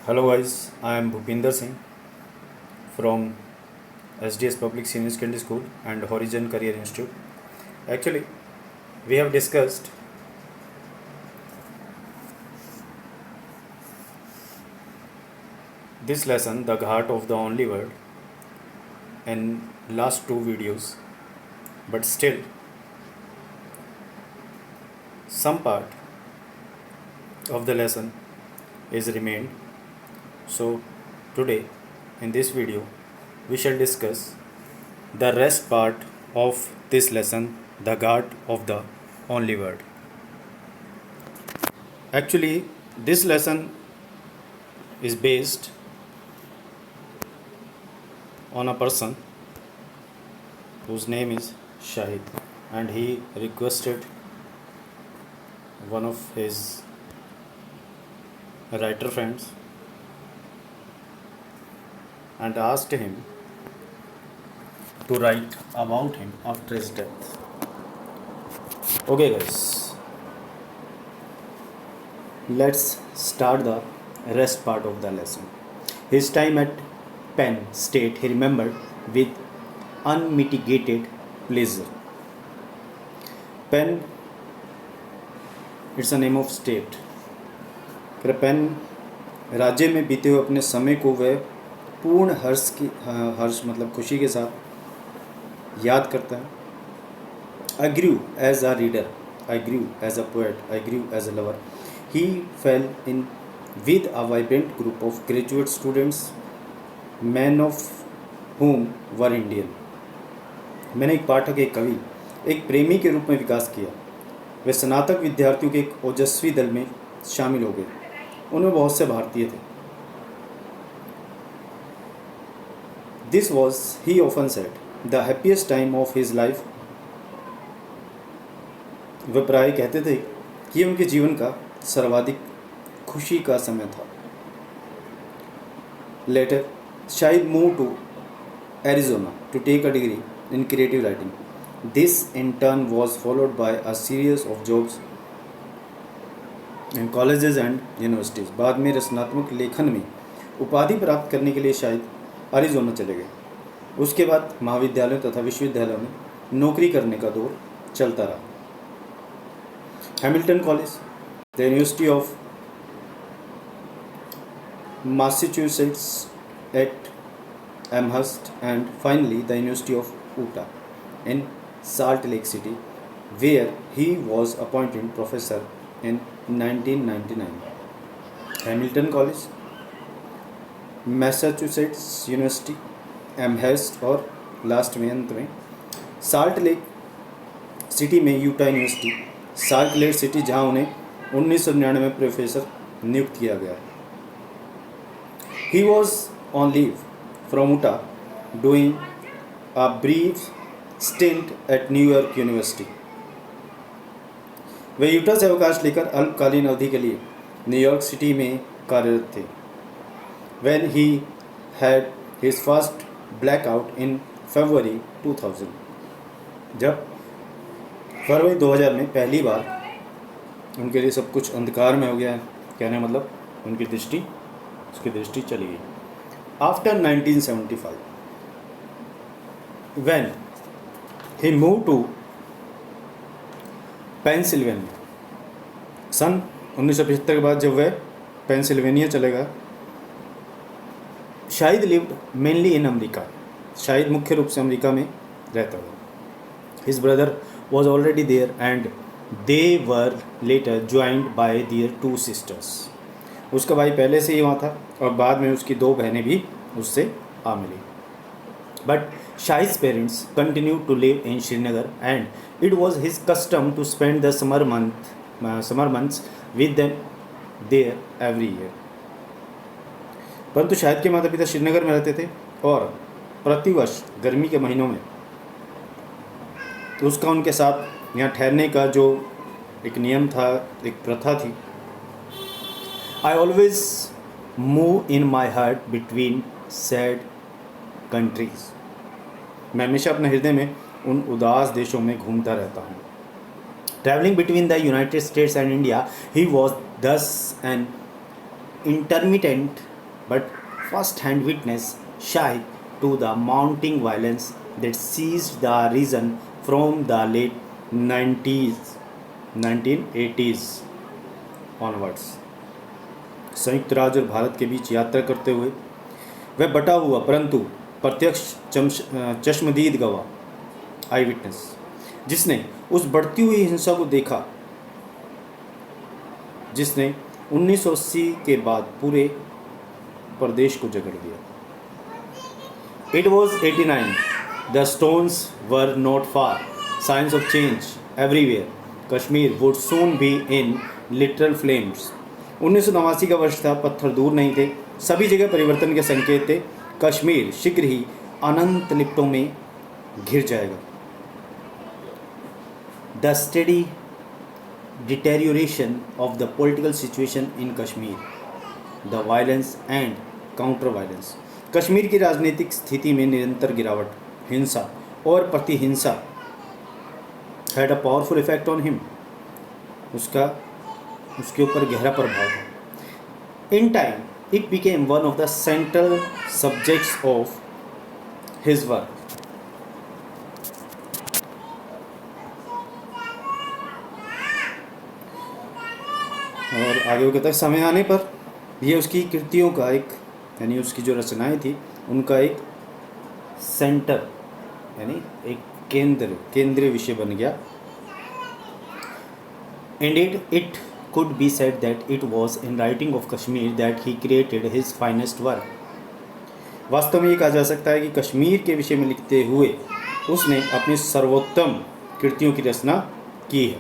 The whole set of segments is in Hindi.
Hello guys, I am Bhupinder Singh from SDS Public Senior Secondary School and Horizon Career Institute. Actually, we have discussed this lesson, The Ghat of the Only Word, in last two videos, but still some part of the lesson is remained. So today in this video we shall discuss the rest part of this lesson, The Ghat of the Only Word. Actually, this lesson is based on a person whose name is Shahid, and he requested one of his writer friends and asked him to write about him after his death. Okay guys, let's start the rest part of the lesson. His time at Penn State he remembered with unmitigated pleasure. Penn, it's a name of state. फिर पेन राज्य में बीते हुए अपने समय को वह पूर्ण हर्ष मतलब खुशी के साथ याद करता है. I grew as a reader, I grew as a poet, I grew as a lover. He fell in with a vibrant group of graduate students, many of whom were Indian. मैंने एक पाठक, एक कवि, एक प्रेमी के रूप में विकास किया. वे स्नातक विद्यार्थियों के एक ओजस्वी दल में शामिल हो गए. उनमें बहुत से भारतीय थे. This was, he often said, the happiest time of his life. वे प्राय कहते थे कि उनके जीवन का सर्वाधिक खुशी का समय था. Later, Shahid moved to Arizona to take a degree in creative writing. This in turn was followed by a series of jobs in colleges and universities. बाद में रचनात्मक लेखन में उपाधि प्राप्त करने के लिए शायद अरिजोना चले गए. उसके बाद महाविद्यालयों तथा विश्वविद्यालयों में नौकरी करने का दौर चलता रहा. Hamilton College, the University of Massachusetts at Amherst and finally the University of Utah in Salt Lake City, where he was appointed professor in 1999. Hamilton College, Massachusetts university, Amherst और लास्ट में अंत में साल्ट लेक सिटी में Utah university, salt lake city, जहां उन्हें 1999 में प्रोफेसर नियुक्त किया गया. He was on leave from Utah doing a brief stint eight New York university. Way Utah से अवकाश लेकर अल्पकालीन अवधि के लिए न्यूयॉर्क सिटी में कार्यरत थे. When he had his first blackout in February 2000, जब फरवरी 2000 में पहली बार उनके लिए सब कुछ अंधकार में हो गया. कहने मतलब उनकी दृष्टि चली गई. After 1975, when he moved to Pennsylvania. सन 1975 के बाद जब वह पेंसिल्वेनिया चलेगा. Shahid lived mainly in America. Shahid मुख्य रूप से अमेरिका में रहता हुआ. His brother was already there and they were later joined by their 2 sisters. उसका भाई पहले से ही वहाँ था और बाद में उसकी 2 बहनें भी उससे आ मिली. But Shahid's parents continued to live in Srinagar, and it was his custom to spend the summer months with them there every year. परंतु शाहिद के माता पिता श्रीनगर में रहते थे और प्रतिवर्ष गर्मी के महीनों में उसका उनके साथ यहाँ ठहरने का जो एक नियम था, एक प्रथा थी. I always move in my heart between sad countries. मैं हमेशा अपने हृदय में उन उदास देशों में घूमता रहता हूँ. Travelling between the United states and India, he was दस N intermittent but first-hand witness Shahid to the mounting violence that seized the region from the late 90s 1980s onwards. संयुक्त राज्य और भारत के बीच यात्रा करते हुए वह बटा हुआ परंतु प्रत्यक्ष चश्मदीद गवाह आई विटनेस, जिसने उस बढ़ती हुई हिंसा को देखा जिसने 1980 के बाद पूरे प्रदेश को जकड़ दिया. It was 89. The stones were not far. Signs of change everywhere. Kashmir would soon be in literal flames. 1989 का वर्ष था. पत्थर दूर नहीं थे. सभी जगह परिवर्तन के संकेत थे. कश्मीर शीघ्र ही अनंत लिप्टों में घिर जाएगा. The steady deterioration of the political situation in Kashmir, the violence and counter violence. Kashmir की राजनीतिक स्थिति में निरंतर गिरावट, हिंसा और प्रतिहिंसा had a powerful effect on him. उसके ऊपर गहरा प्रभाव था. In time, it became one of the central subjects of his work. और आगे वो कहता है समय आने पर यह उसकी कृतियों का एक यानी उसकी जो रचनाएं थी उनका एक सेंटर यानी एक केंद्रीय विषय बन गया. Indeed, it could be said that it was in writing of Kashmir that he created his finest work. वास्तव में ये कहा जा सकता है कि कश्मीर के विषय में लिखते हुए उसने अपनी सर्वोत्तम कृतियों की रचना की है.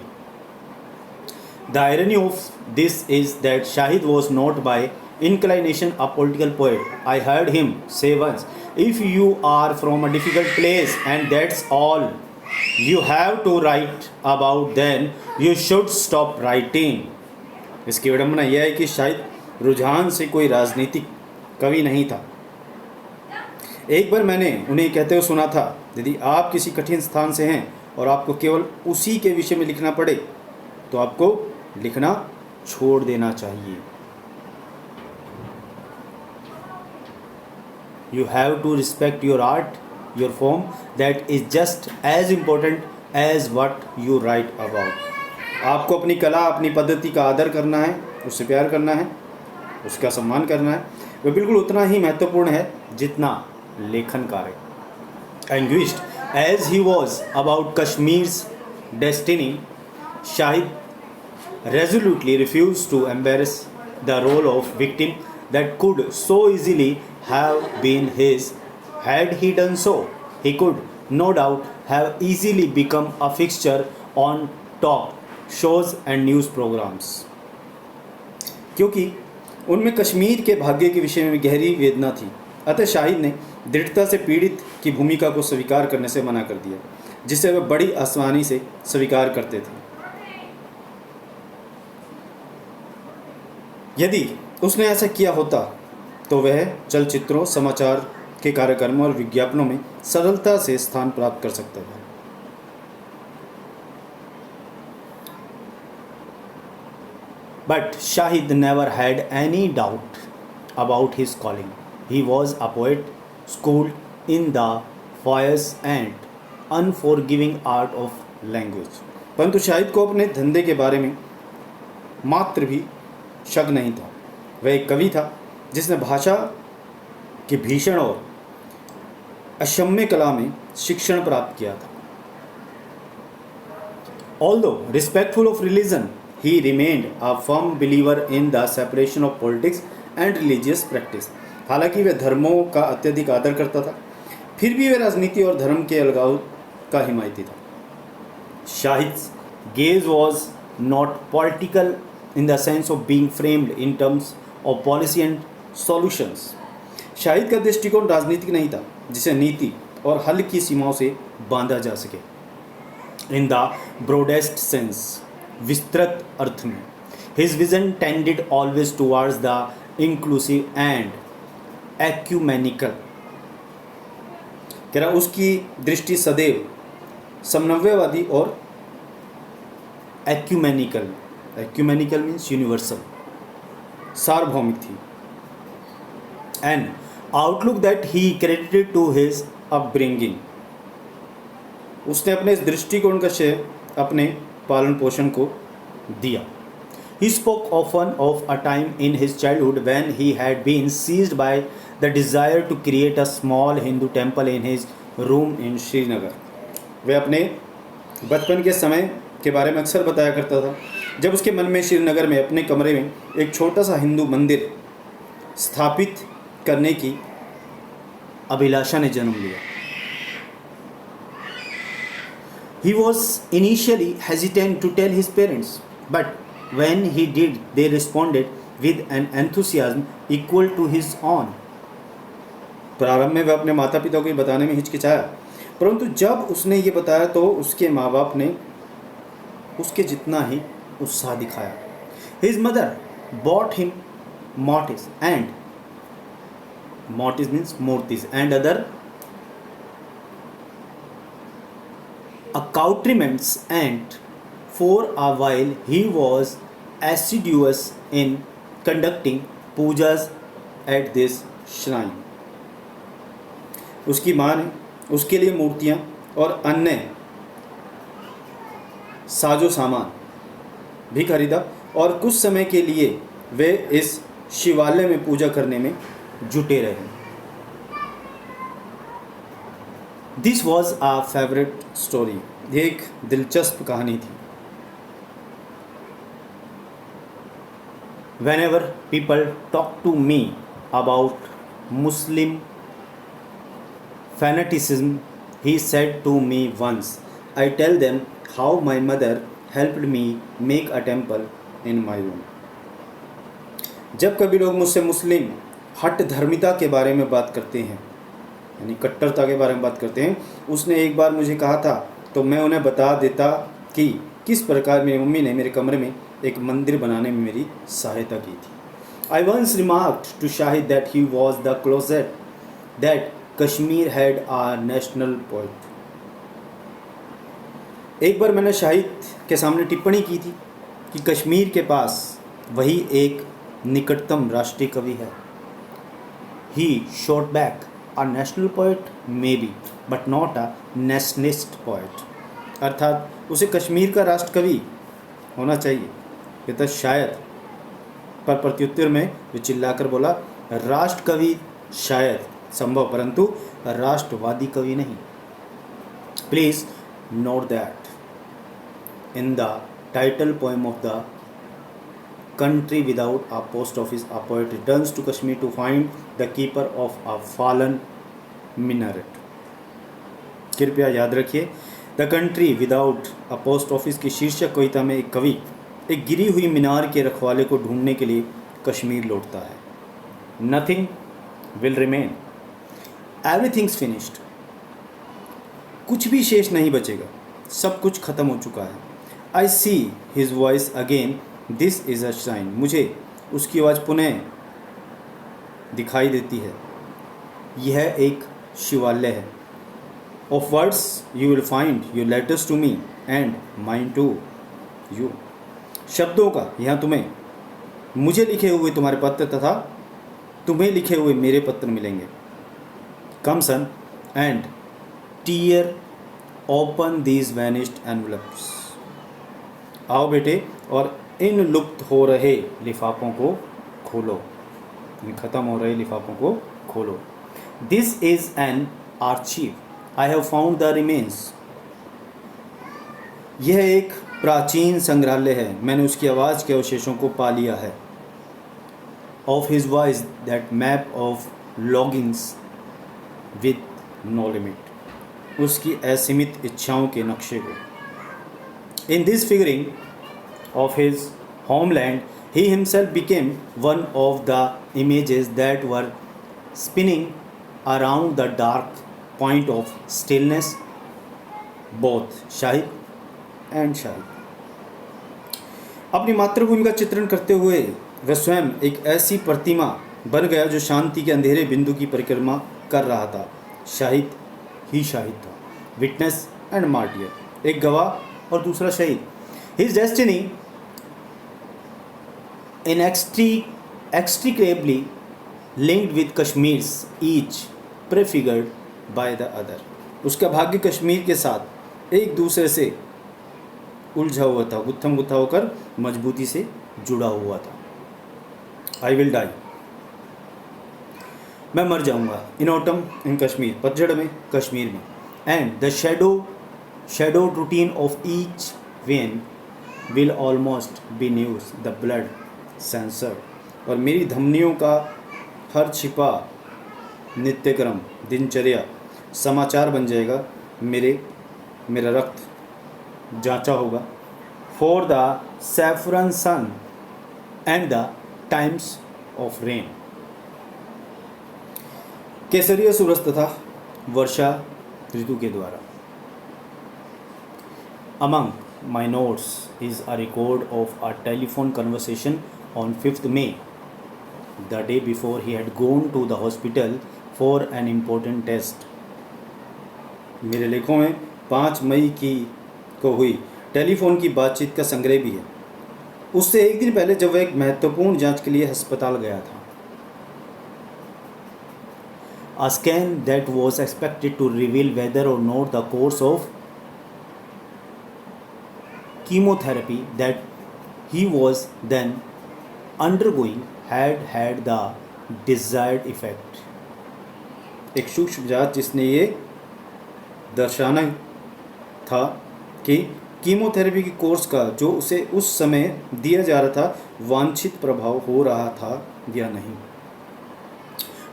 The irony of this is that Shahid was not by inclination a political poet. I heard him say once, if you are from a difficult place and that's all you have to write about, then you should stop writing. इसकी विडंबना यह है कि शायद रुझान से कोई राजनीतिक कवि नहीं था. एक बार मैंने उन्हें कहते हुए सुना था, यदि आप किसी कठिन स्थान से हैं और आपको केवल उसी के विषय में लिखना पड़े तो आपको लिखना छोड़ देना चाहिए. You have to respect your art, your form, that is just as important as what you write about. आपको अपनी कला, अपनी पद्धति का आदर करना है, उससे प्यार करना है, उसका सम्मान करना है. वह बिल्कुल उतना ही महत्वपूर्ण है जितना लेखन कार्य. Anguished as he was about Kashmir's destiny, Shahid resolutely refused to embrace the role of victim that could so easily have been his. Had he done so, he could no doubt have easily become a fixture on top shows and news programs. क्योंकि उनमें कश्मीर के भाग्य के विषय में गहरी वेदना थी, अतः शाहिद ने दृढ़ता से पीड़ित की भूमिका को स्वीकार करने से मना कर दिया, जिसे वह बड़ी आसानी से स्वीकार करते थे. यदि उसने ऐसा किया होता तो वह चलचित्रों, समाचार के कार्यक्रमों और विज्ञापनों में सरलता से स्थान प्राप्त कर सकता था. But Shahid never had any doubt about his calling. He was a poet schooled in the fierce and unforgiving art of language. परंतु शाहिद को अपने धंधे के बारे में मात्र भी शक नहीं था. वह एक कवि था जिसने भाषा की भीषण और अक्षम्य कला में शिक्षण प्राप्त किया था. Although respectful of religion, he remained a firm believer in the separation of politics and religious practice. हालांकि वह धर्मों का अत्यधिक आदर करता था, फिर भी वह राजनीति और धर्म के अलगाव का हिमायती था. Shahid's gaze was not political in the sense of being framed in terms of policy and solutions. Shahid का दृष्टिकोण राजनीतिक नहीं था जिसे नीति और हल की सीमाओं से बांधा जा सके. In the broadest sense, विस्तृत अर्थ में, his vision tended always towards the inclusive and ecumenical. कह रहा उसकी दृष्टि सदैव समन्वयवादी और ecumenical मीन्स यूनिवर्सल, सार्वभौमिक थी. An outlook that he credited to his upbringing. उसने अपने इस दृष्टिकोण का श्रेय अपने पालन पोषण को दिया। He spoke often of a time in his childhood when he had been seized by the desire to create a small Hindu temple in his room in Srinagar. वह अपने बचपन के समय के बारे में अक्सर बताया करता था जब उसके मन में श्रीनगर में अपने कमरे में एक छोटा सा हिंदू मंदिर स्थापित करने की अभिलाषा ने जन्म लिया। He was initially hesitant to tell his parents, but when he did, they responded with an enthusiasm equal to his own. प्रारंभ में वह अपने माता पिता को ये बताने में हिचकिचाया, परंतु जब उसने ये बताया तो उसके माँ बाप ने उसके जितना ही उत्साह दिखाया। His mother bought him mortis means मूर्तिस and other accoutrements, and for a while he was assiduous in conducting pujas at this shrine. उसकी माँ ने उसके लिए मूर्तियाँ और अन्य साजो सामान भी खरीदा और कुछ समय के लिए वे इस शिवालय में पूजा करने में जुटे रहे। This was a favourite story. ये एक दिलचस्प कहानी थी। Whenever people talk to me about Muslim fanaticism, he said to me once, I tell them how my mother helped me make a temple in my room. जब कभी लोग मुझसे मुस्लिम हट धर्मिता के बारे में बात करते हैं, यानी कट्टरता के बारे में बात करते हैं, उसने एक बार मुझे कहा था तो मैं उन्हें बता देता कि किस प्रकार मेरी मम्मी ने मेरे कमरे में एक मंदिर बनाने में मेरी सहायता की थी। I once remarked to Shahid that he was the closet that Kashmir had a national poet. एक बार मैंने शाहिद के सामने टिप्पणी की थी कि कश्मीर के पास वही एक निकटतम राष्ट्रीय कवि है। He shot back, a national poet maybe, but not a nationalist poet. अर्थात उसे कश्मीर का राष्ट्र कवि होना चाहिए, ये तो शायद, पर प्रत्युत्तर में वे चिल्लाकर बोला, राष्ट्र कवि शायद संभव परंतु राष्ट्रवादी कवि नहीं। Please note that in the title poem of the country without a post office a poet returns to Kashmir to find the keeper of a fallen minaret. कृपया याद रखिए, the country without a post office की शीर्षक कविता में एक कवि एक गिरी हुई मीनार के रखवाले को ढूंढने के लिए कश्मीर लौटता है। Nothing will remain, everything's finished. कुछ भी शेष नहीं बचेगा, सब कुछ खत्म हो चुका है। I see his voice again, this is a shrine. मुझे उसकी आवाज़ पुनः दिखाई देती है, यह एक शिवालय है। Of words you will find your letters to me and mine to you. शब्दों का यहाँ तुम्हें मुझे लिखे हुए तुम्हारे पत्र तथा तुम्हें लिखे हुए मेरे पत्र मिलेंगे। Come son and tear open these vanished envelopes. आओ बेटे और इन लुप्त हो रहे लिफाफों को खोलो, इन खत्म हो रहे लिफाफों को खोलो। This is an archive, I have found the remains. यह एक प्राचीन संग्रहालय है, मैंने उसकी आवाज़ के अवशेषों को पा लिया है। Of his voice that map of longings with no limit. उसकी असीमित इच्छाओं के नक्शे को। In this figuring of his homeland he himself became one of the images that were spinning around the dark point of stillness, both Shahid and Shahid. अपनी मातृभूमि का चित्रण करते हुए वह स्वयं एक ऐसी प्रतिमा बन गया जो शांति के अंधेरे बिंदु की परिक्रमा कर रहा था। शाहिद ही शाहिद था, विटनेस एंड मार्टियर, एक गवाह और दूसरा शहीद। His destiny inextricably linked with Kashmir's, each prefigured by the other. उसका भाग्य कश्मीर के साथ एक दूसरे से उलझा हुआ था, गुत्थम गुत्था होकर मजबूती से जुड़ा हुआ था. आई विल डाई, मैं मर जाऊंगा. इन ऑटम इन कश्मीर, पतझड़ में कश्मीर में. And the shadow routine of each vein will almost be news the blood censer. और मेरी धमनियों का हर छिपा नित्यक्रम, दिनचर्या समाचार बन जाएगा. मेरा रक्त जांचा होगा. For the saffron sun and the times of rain. केसरिया सूरज तथा वर्षा ऋतु के द्वारा. Among my notes is a record of a telephone conversation on 5th May, the day before he had gone to the hospital for an important test. मेरे लेखों में 5 मई को हुई टेलीफोन की बातचीत का संग्रह भी है. उससे एक दिन पहले जब वह एक महत्वपूर्ण जांच के लिए अस्पताल गया था. A scan that was expected to reveal whether or not the course of chemotherapy that he was then undergoing had the desired effect. एक सूक्ष्म जांच जिसने ये दर्शाना था कि कीमोथेरेपी की कोर्स का जो उसे उस समय दिया जा रहा था वांछित प्रभाव हो रहा था या नहीं.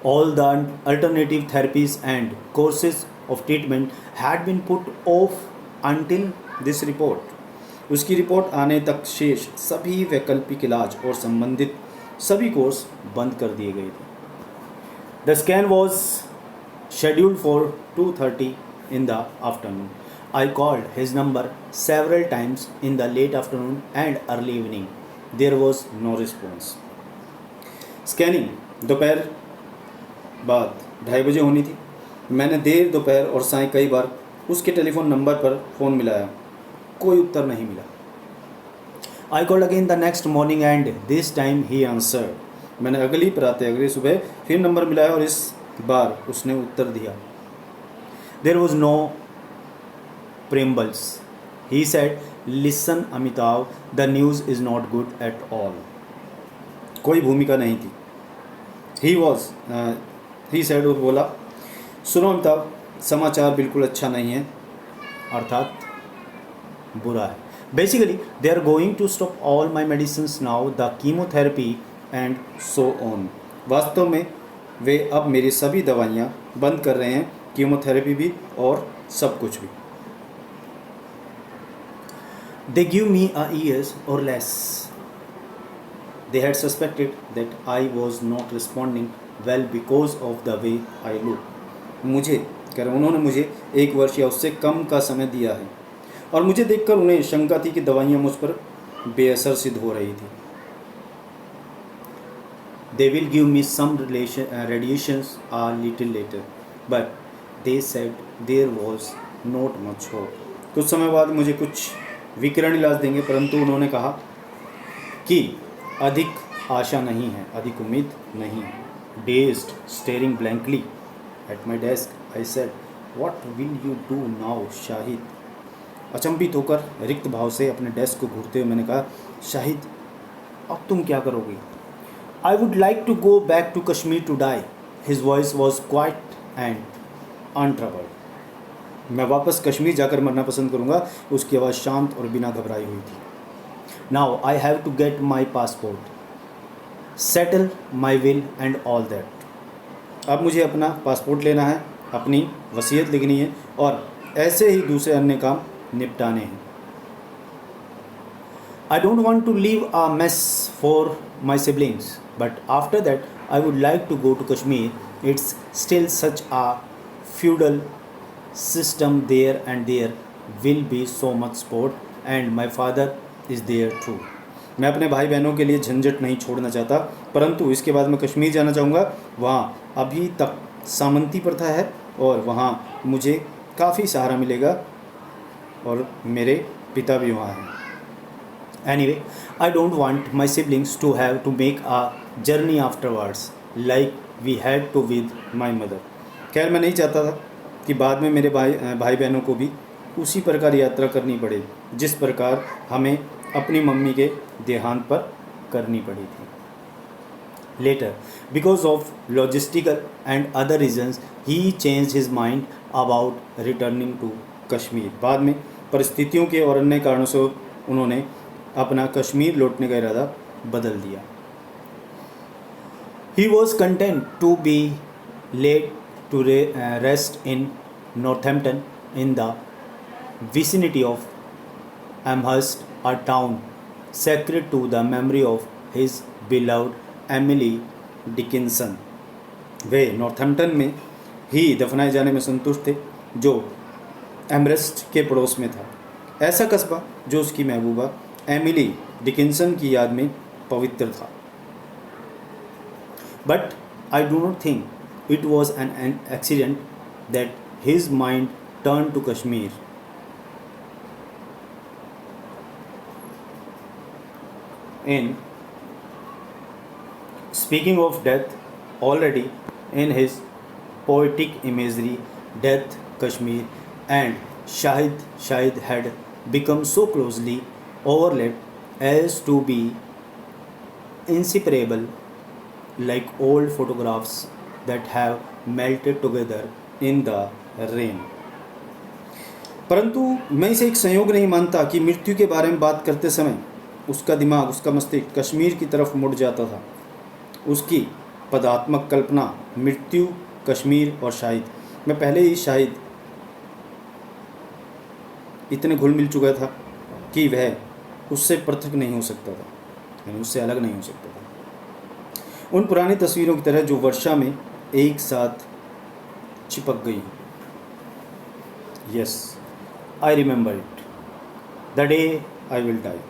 All the alternative therapies and courses of treatment had been put off until this report. उसकी रिपोर्ट आने तक शेष सभी वैकल्पिक इलाज और संबंधित सभी कोर्स बंद कर दिए गए थे. The scan was scheduled for 2:30 in the afternoon. I called his number several times in the late afternoon and early evening. There was no response. Scanning दोपहर बाद 2:30 बजे होनी थी. मैंने देर दोपहर और साय कई बार उसके टेलीफोन नंबर पर फ़ोन मिलाया. कोई उत्तर नहीं मिला. I called again the next morning and this time he answered. मैंने अगली सुबह फिर नंबर मिलाया और इस बार उसने उत्तर दिया. There was no preambles. He said, "Listen, Amitav, the news is not good at all." कोई भूमिका नहीं थी. He said, वो बोला, सुनो अमिताभ, समाचार बिल्कुल अच्छा नहीं है, अर्थात बुरा है. Basically, they are going to stop all my medicines now, the chemotherapy and so on. वास्तव में वे अब मेरी सभी दवाइयाँ बंद कर रहे हैं, कीमोथेरेपी भी और सब कुछ भी. They give me a year or less. They had suspected that I was not responding well because of the way I look. उन्होंने मुझे 1 वर्ष या उससे कम का समय दिया है और मुझे देखकर उन्हें शंका थी कि दवाइयाँ मुझ पर बेअसर सिद्ध हो रही थी. They will give me some radiations a little later, but they said there was not much hope. कुछ समय बाद मुझे कुछ विकिरण इलाज देंगे, परंतु उन्होंने कहा कि अधिक आशा नहीं है, अधिक उम्मीद नहीं है. Dazed, staring blankly at my desk, I said, "What will you do now, Shahid?" अचंभित होकर रिक्त भाव से अपने डेस्क को घूरते हुए मैंने कहा, शाहिद, अब तुम क्या करोगे? I would like to go back to Kashmir to die. His voice was quiet and untroubled. मैं वापस कश्मीर जाकर मरना पसंद करूँगा. उसकी आवाज़ शांत और बिना घबराई हुई थी. Now I have to get my passport, settle my will and all that. अब मुझे अपना पासपोर्ट लेना है, अपनी वसीयत लिखनी है और ऐसे ही दूसरे अन्य काम निपटाने हैं. I don't want to leave a mess for my siblings, but after that I would like to go to Kashmir. It's still such a feudal system there and there will be so much support and my father is there too. मैं अपने भाई बहनों के लिए झंझट नहीं छोड़ना चाहता, परंतु इसके बाद मैं कश्मीर जाना चाहूँगा. वहाँ अभी तक सामंती प्रथा है और वहाँ मुझे काफ़ी सहारा मिलेगा और मेरे पिता भी वहाँ हैं. Anyway, I don't want my siblings to have to make a journey afterwards. like we had to with my mother. खैर मैं नहीं चाहता था कि बाद में मेरे भाई बहनों को भी उसी प्रकार यात्रा करनी पड़े जिस प्रकार हमें अपनी मम्मी के देहांत पर करनी पड़ी थी. Later, because of logistical and other reasons, he changed his mind about returning to Kashmir. बाद में परिस्थितियों के और अन्य कारणों से उन्होंने अपना कश्मीर लौटने का इरादा बदल दिया. He was content to be laid to rest in Northampton in the vicinity of Amherst, a town sacred to the memory of his beloved Emily Dickinson. वे नॉर्थैम्पटन में ही दफनाए जाने में संतुष्ट थे जो एमरेस्ट के पड़ोस में था, ऐसा कस्बा जो उसकी महबूबा एमिली डिकिंसन की याद में पवित्र था. But I do not think it was an accident that his mind turn to Kashmir. In Speaking of death, already in his poetic imagery, death, Kashmir, and Shahid had become so closely overlapped as to be inseparable, like old photographs that have melted together in the rain. परंतु मैं इसे एक संयोग नहीं मानता कि मृत्यु के बारे में बात करते समय उसका दिमाग, उसका मस्तिष्क कश्मीर की तरफ मुड़ जाता था. उसकी पदात्मक कल्पना मृत्यु, कश्मीर और शाहिद मैं पहले ही शाहिद इतने घुल मिल चुका था कि वह उससे पृथक नहीं हो सकता था, यानी उससे अलग नहीं हो सकता था. उन पुरानी तस्वीरों की तरह जो वर्षा में एक साथ चिपक गई. Yes, I remember it, the day I will die.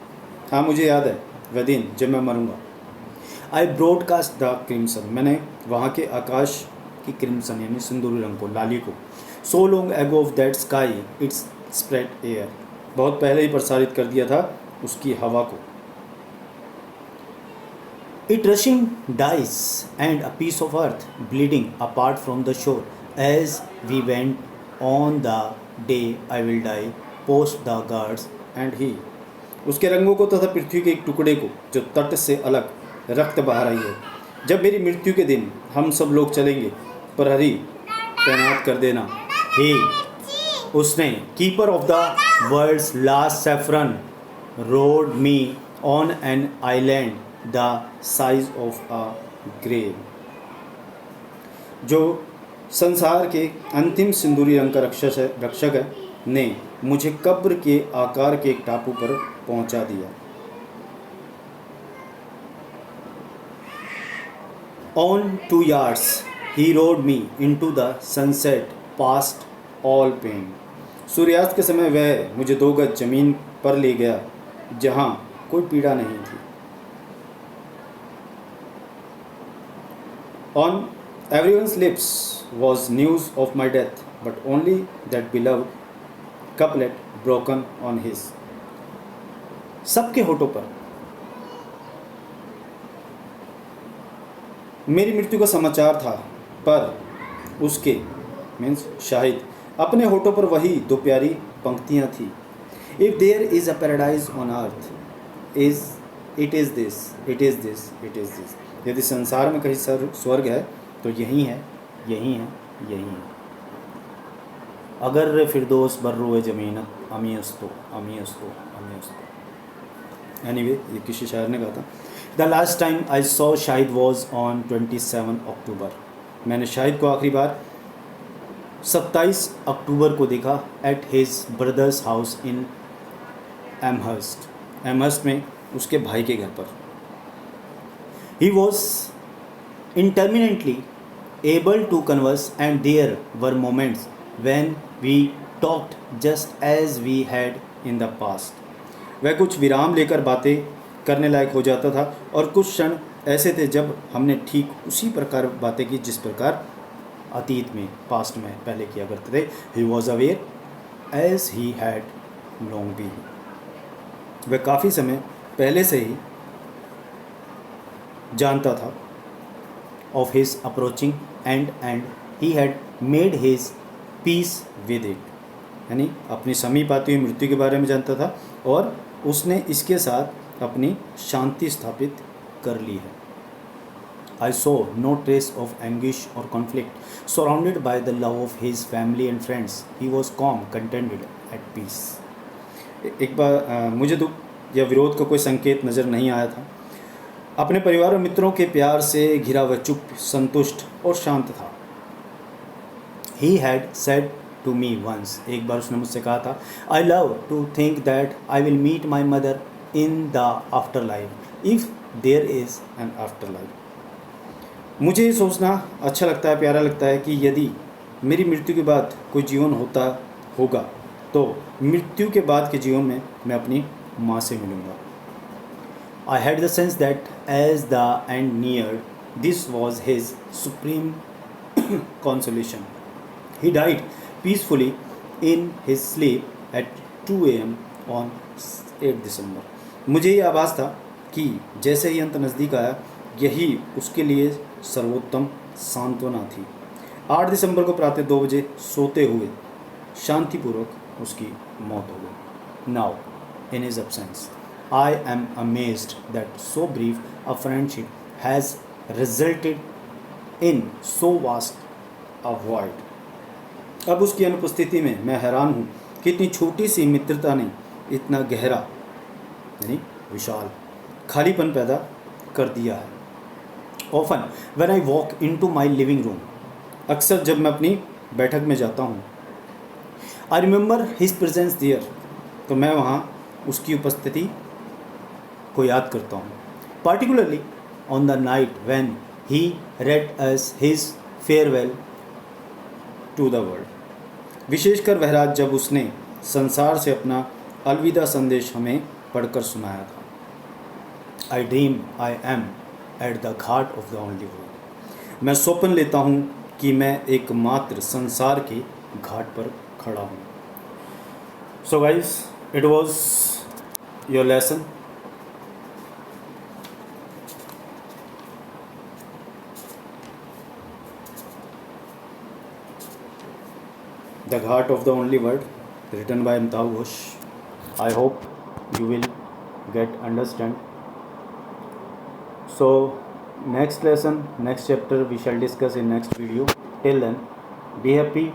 हाँ, मुझे याद है वह दिन जब मैं मरूंगा. I broadcast the crimson. मैंने वहाँ के आकाश की क्रिम्सन यानी सिंदूरी रंग को, लाली को. So long ago of that sky it's spread air. बहुत पहले ही प्रसारित कर दिया था उसकी हवा को. It rushing dice and a piece of earth bleeding apart from the shore as we went on the day I will die post the guards and he. उसके रंगों को तथा पृथ्वी के एक टुकड़े को जो तट से अलग रक्त बहा रही है. जब मेरी मृत्यु के दिन हम सब लोग चलेंगे, प्रहरी तैनात कर देना. हे, उसने keeper of the world's last saffron rowed me on an island the size of a grave. जो संसार के अंतिम सिंदूरी रंग का रक्षक है, ने मुझे कब्र के आकार के एक टापू पर पहुंचा दिया. On 2 yards, he rode me into the sunset past all pain. सूर्यास्त के समय वह मुझे 2 गज जमीन पर ले गया जहाँ कोई पीड़ा नहीं थी. On everyone's lips was news of my death, but only that beloved couplet broken on his. सबके होठों पर मेरी मृत्यु का समाचार था, पर उसके मीन्स शाहिद अपने होठों पर वही 2 प्यारी पंक्तियाँ थी. If there is a paradise on earth it is this, it is this, it is this. यदि संसार में कहीं स्वर्ग है तो यही है, यही है, यही है. अगर फिरदौस बर्रुए ज़मीनत अमीस्तो अमीस्तो अमीस्तो. एनीवे, ये किसी शायर ने कहा था. The last time I saw Shahid was on 27 October. मैंने शाहिद को आखिरी बार 27 अक्टूबर को देखा at his brother's house in Amherst. Amherst में उसके भाई के घर पर. He was intermittently able to converse and there were moments when we talked just as we had in the past. वह कुछ विराम लेकर बातें करने लायक हो जाता था और कुछ क्षण ऐसे थे जब हमने ठीक उसी प्रकार बातें की जिस प्रकार अतीत में, पास्ट में पहले किया करते थे. He was aware as he had long been. वह काफ़ी समय पहले से ही जानता था of his approaching end and he had made his peace with it. यानी अपनी समीप आती हुई मृत्यु के बारे में जानता था और उसने इसके साथ अपनी शांति स्थापित कर ली है. I saw no trace of anguish or conflict. Surrounded by the love of his family and friends, he was calm, contented, at peace. एक बार मुझे दुख या विरोध का कोई संकेत नज़र नहीं आया था. अपने परिवार और मित्रों के प्यार से घिरा वह चुप, संतुष्ट और शांत था. He had said to me once, एक बार उसने मुझसे कहा था, I love to think that I will meet my mother in the afterlife, if there is an afterlife. मुझे ये सोचना अच्छा लगता है, प्यारा लगता है कि यदि मेरी मृत्यु के बाद कोई जीवन होगा तो मृत्यु के बाद के जीवन में मैं अपनी माँ से मिलूँगा. I had the sense that as the end neared, this was his supreme consolation. He died peacefully in his sleep at 2 a.m. on 8 December. मुझे ये आभास था कि जैसे ही अंत नज़दीक आया, यही उसके लिए सर्वोत्तम सांत्वना थी. 8 दिसंबर को प्रातः 2 बजे सोते हुए शांतिपूर्वक उसकी मौत हो गई. Now in his absence I am amazed that so brief a friendship has resulted in so vast a void. अब उसकी अनुपस्थिति में मैं हैरान हूँ कि इतनी छोटी सी मित्रता ने इतना गहरा यानी विशाल खालीपन पैदा कर दिया है. Often when I walk into my living room, अक्सर जब मैं अपनी बैठक में जाता हूँ, I remember his presence there, तो मैं वहाँ उसकी उपस्थिति को याद करता हूँ. Particularly on the night when he read us his farewell to the world. विशेषकर वह रात जब उसने संसार से अपना अलविदा संदेश हमें पढ़कर सुनाया था. I dream I am at the Ghat of the only world. मैं स्वप्न लेता हूँ कि मैं एकमात्र संसार के घाट पर खड़ा हूँ. So guys, it was your lesson. The Ghat of the Only Word, written by Amitav Ghosh. I hope you will get understand. So next lesson, next chapter we shall discuss in next video. Till then, be happy,